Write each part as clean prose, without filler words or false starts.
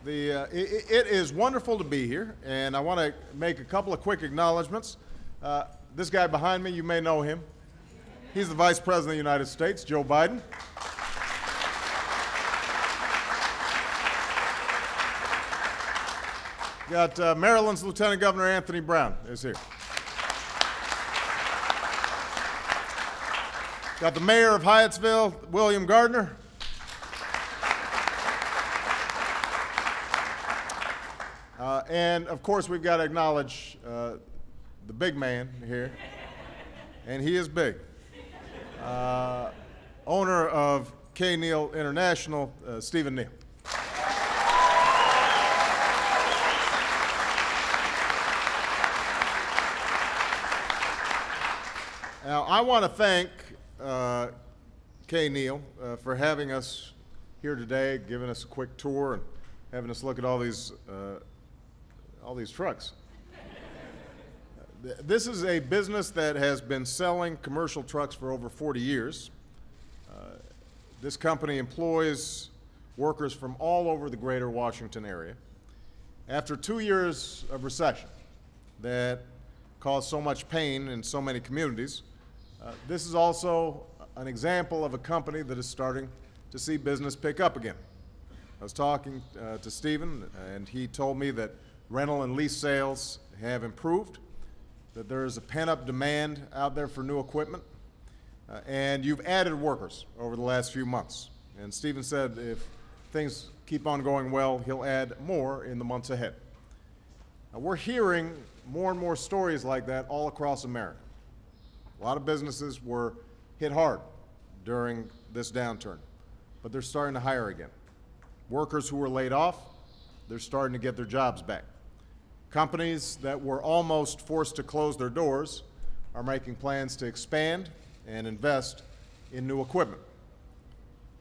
It is wonderful to be here, and I want to make a couple of quick acknowledgments. This guy behind me, you may know him. He's the Vice President of the United States, Joe Biden. Got Maryland's Lieutenant Governor Anthony Brown is here. Got the Mayor of Hyattsville, William Gardner. And of course, we've got to acknowledge the big man here, and he is big. Owner of K. Neal International, Stephen Neal. Now, I want to thank K. Neal for having us here today, giving us a quick tour, and having us look at all these trucks. This is a business that has been selling commercial trucks for over 40 years. This company employs workers from all over the greater Washington area. After 2 years of recession that caused so much pain in so many communities, this is also an example of a company that is starting to see business pick up again. I was talking to Stephen, and he told me that rental and lease sales have improved, that there is a pent-up demand out there for new equipment, and you've added workers over the last few months. And Stephen said if things keep on going well, he'll add more in the months ahead. Now, we're hearing more and more stories like that all across America. A lot of businesses were hit hard during this downturn, but they're starting to hire again. Workers who were laid off, they're starting to get their jobs back. Companies that were almost forced to close their doors are making plans to expand and invest in new equipment.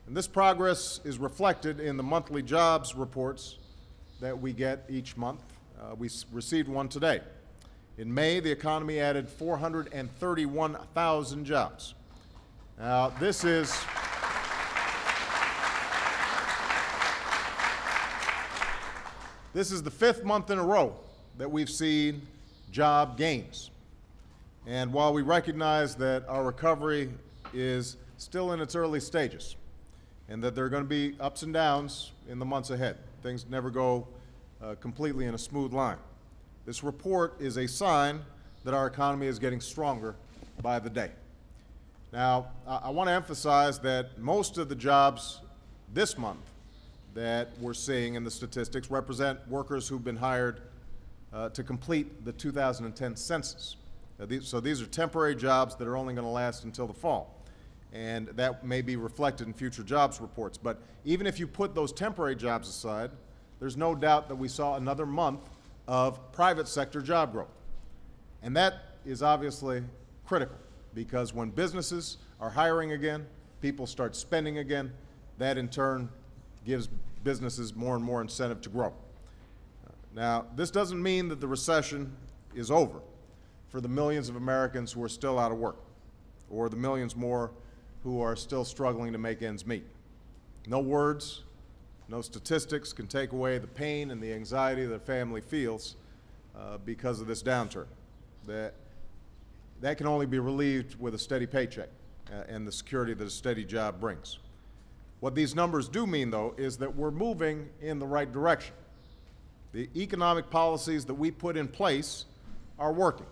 And this progress is reflected in the monthly jobs reports that we get each month. We received one today. In May, the economy added 431,000 jobs. Now, this is the fifth month in a row that we've seen job gains. And while we recognize that our recovery is still in its early stages and that there are going to be ups and downs in the months ahead, things never go completely in a smooth line, this report is a sign that our economy is getting stronger by the day. Now, I want to emphasize that most of the jobs this month that we're seeing in the statistics represent workers who've been hired to complete the 2010 census. So these are temporary jobs that are only going to last until the fall, and that may be reflected in future jobs reports. But even if you put those temporary jobs aside, there's no doubt that we saw another month of private sector job growth. And that is obviously critical, because when businesses are hiring again, people start spending again, that in turn gives businesses more and more incentive to grow. Now, this doesn't mean that the recession is over for the millions of Americans who are still out of work, or the millions more who are still struggling to make ends meet. No words, no statistics can take away the pain and the anxiety that a family feels because of this downturn. That can only be relieved with a steady paycheck and the security that a steady job brings. What these numbers do mean, though, is that we're moving in the right direction. The economic policies that we put in place are working.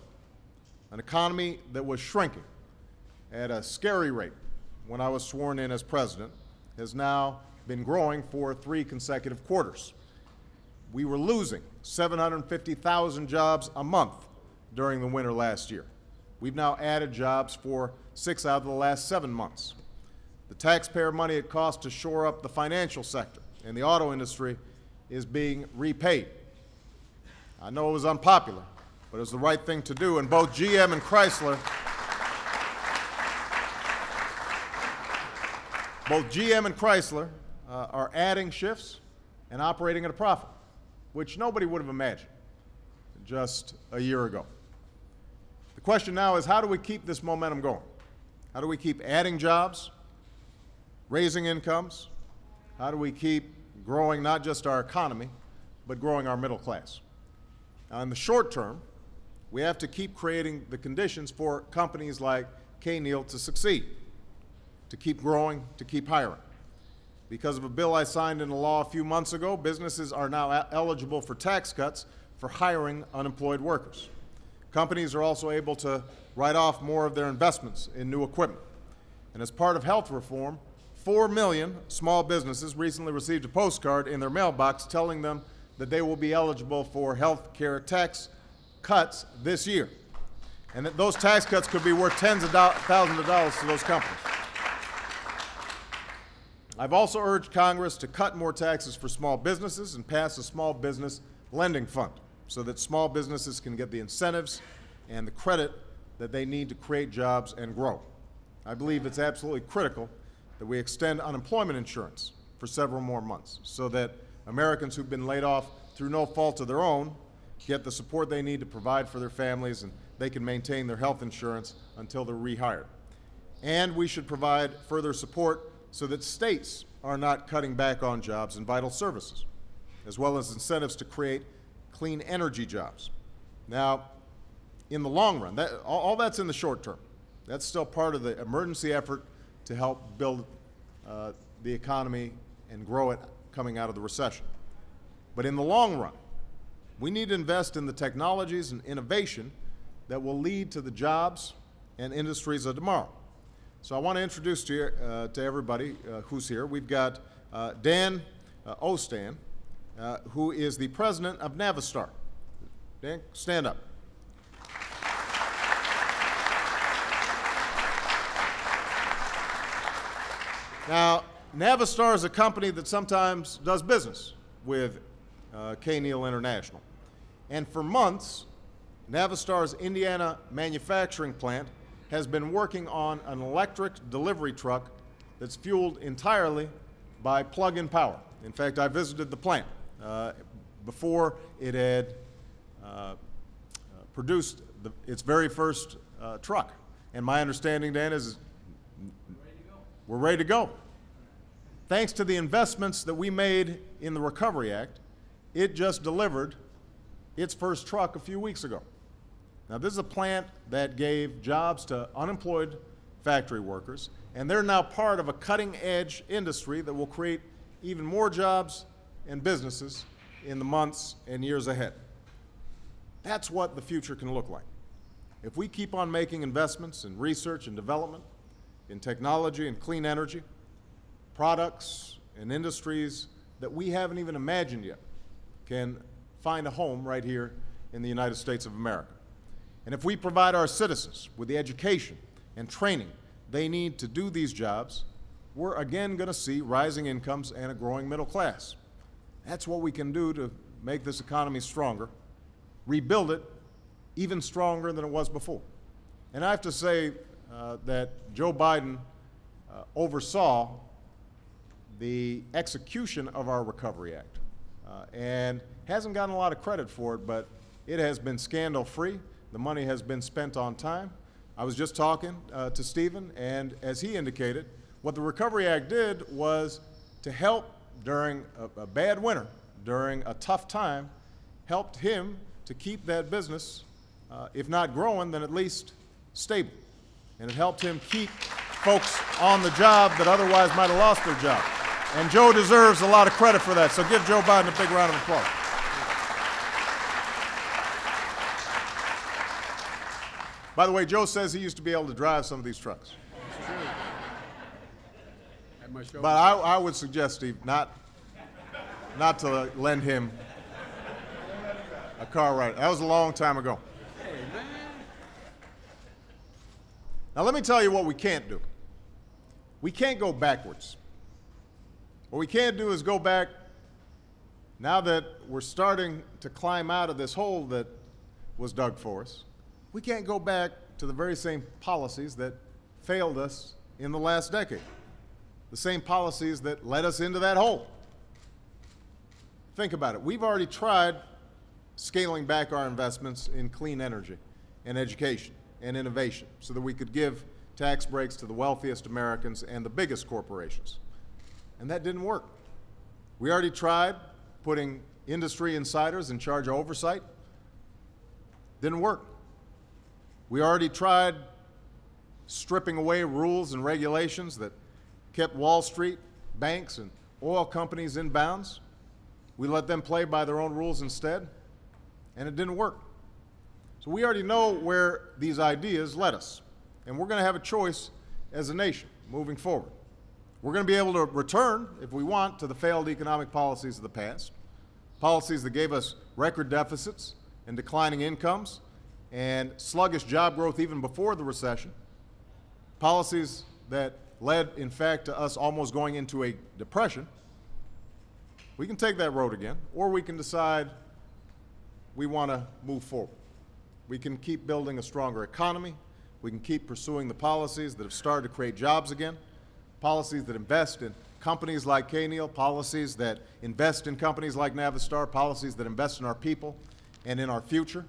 An economy that was shrinking at a scary rate when I was sworn in as president has now been growing for 3 consecutive quarters. We were losing 750,000 jobs a month during the winter last year. We've now added jobs for 6 out of the last 7 months. The taxpayer money it costs to shore up the financial sector and the auto industry is being repaid. I know it was unpopular, but it was the right thing to do, and both GM and Chrysler are adding shifts and operating at a profit, which nobody would have imagined just a year ago. The question now is, how do we keep this momentum going? How do we keep adding jobs, raising incomes? How do we keep growing not just our economy, but growing our middle class. Now, in the short term, we have to keep creating the conditions for companies like K-Neal to succeed, to keep growing, to keep hiring. Because of a bill I signed into law a few months ago, businesses are now eligible for tax cuts for hiring unemployed workers. Companies are also able to write off more of their investments in new equipment. And as part of health reform, 4 million small businesses recently received a postcard in their mailbox telling them that they will be eligible for health care tax cuts this year, and that those tax cuts could be worth tens of thousands of dollars to those companies. I've also urged Congress to cut more taxes for small businesses and pass a small business lending fund so that small businesses can get the incentives and the credit that they need to create jobs and grow. I believe it's absolutely critical that we extend unemployment insurance for several more months so that Americans who've been laid off through no fault of their own get the support they need to provide for their families, and they can maintain their health insurance until they're rehired. And we should provide further support so that states are not cutting back on jobs and vital services, as well as incentives to create clean energy jobs. Now, in the long run, all that's in the short term. That's still part of the emergency effort to help build the economy and grow it coming out of the recession. But in the long run, we need to invest in the technologies and innovation that will lead to the jobs and industries of tomorrow. So I want to introduce to you, to everybody who's here. We've got Dan Ostan, who is the president of Navistar. Dan, stand up. Now, Navistar is a company that sometimes does business with K-Neal International. And for months, Navistar's Indiana manufacturing plant has been working on an electric delivery truck that's fueled entirely by plug-in power. In fact, I visited the plant before it had produced its very first truck. And my understanding, Dan, is we're ready to go. Thanks to the investments that we made in the Recovery Act, it just delivered its first truck a few weeks ago. Now, this is a plant that gave jobs to unemployed factory workers, and they're now part of a cutting-edge industry that will create even more jobs and businesses in the months and years ahead. That's what the future can look like. If we keep on making investments in research and development, in technology and clean energy, products and industries that we haven't even imagined yet can find a home right here in the United States of America. And if we provide our citizens with the education and training they need to do these jobs, we're again going to see rising incomes and a growing middle class. That's what we can do to make this economy stronger, rebuild it even stronger than it was before. And I have to say that Joe Biden oversaw the execution of our Recovery Act and hasn't gotten a lot of credit for it, but it has been scandal-free. The money has been spent on time. I was just talking to Stephen, and as he indicated, what the Recovery Act did was to help during a bad winter, during a tough time, helped him to keep that business, if not growing, then at least stable. And it helped him keep folks on the job that otherwise might have lost their job. And Joe deserves a lot of credit for that, so give Joe Biden a big round of applause. By the way, Joe says he used to be able to drive some of these trucks. That's true. But I would suggest, Steve, not to lend him a car ride. That was a long time ago. Now let me tell you what we can't do. We can't go backwards. What we can't do is go back, now that we're starting to climb out of this hole that was dug for us, we can't go back to the very same policies that failed us in the last decade, the same policies that led us into that hole. Think about it. We've already tried scaling back our investments in clean energy and education and innovation so that we could give tax breaks to the wealthiest Americans and the biggest corporations. And that didn't work. We already tried putting industry insiders in charge of oversight. Didn't work. We already tried stripping away rules and regulations that kept Wall Street, banks, and oil companies in bounds. We let them play by their own rules instead, and it didn't work. So we already know where these ideas led us, and we're going to have a choice as a nation moving forward. We're going to be able to return, if we want, to the failed economic policies of the past, policies that gave us record deficits and declining incomes and sluggish job growth even before the recession, policies that led, in fact, to us almost going into a depression. We can take that road again, or we can decide we want to move forward. We can keep building a stronger economy. We can keep pursuing the policies that have started to create jobs again, policies that invest in companies like Kneal, policies that invest in companies like Navistar, policies that invest in our people and in our future.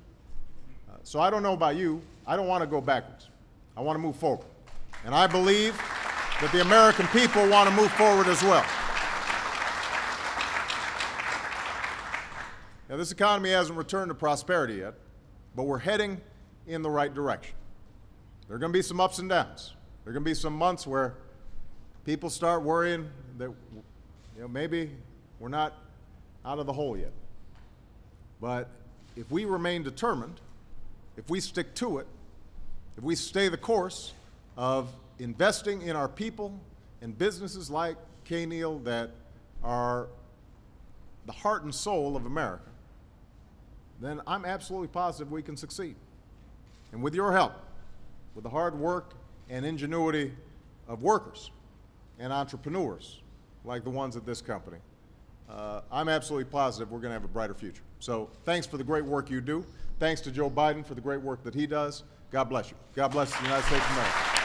So I don't know about you. I don't want to go backwards. I want to move forward. And I believe that the American people want to move forward as well. Now, this economy hasn't returned to prosperity yet, but we're heading in the right direction. There are going to be some ups and downs. There are going to be some months where people start worrying that maybe we're not out of the hole yet. But if we remain determined, if we stick to it, if we stay the course of investing in our people and businesses like Kneal that are the heart and soul of America, then I'm absolutely positive we can succeed. And with your help, with the hard work and ingenuity of workers and entrepreneurs like the ones at this company, I'm absolutely positive we're going to have a brighter future. So thanks for the great work you do. Thanks to Joe Biden for the great work that he does. God bless you. God bless the United States of America.